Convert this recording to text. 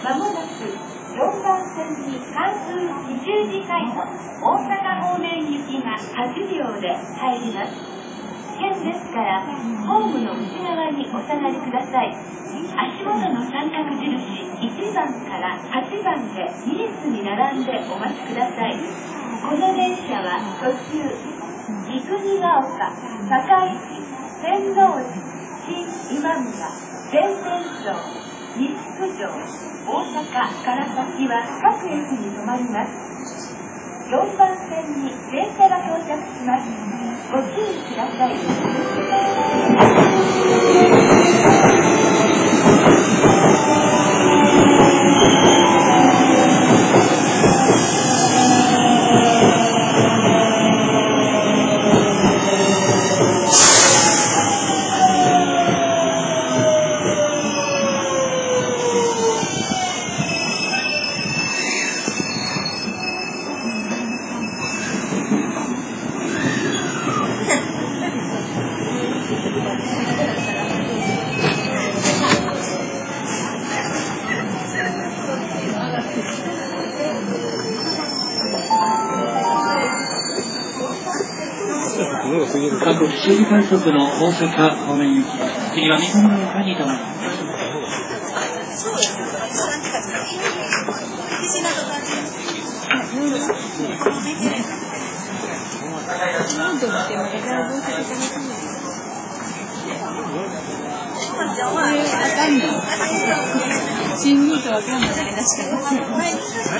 まもなく4番線に関空奇襲時開の大阪方面行きが8両で入ります。危険ですからホームの内側にお下がりください。足元の三角印1番から8番で2列に並んでお待ちください。この電車は途中三国ヶ丘、堺市、天王寺、新今村、弁天町、西九条、大阪から先は各駅に停まります。4番線に電車が到着します。ご注意ください。韓国西部快速の大阪方面行き、次は三国ヶ丘に停まります。新ルートわかんない。確かに。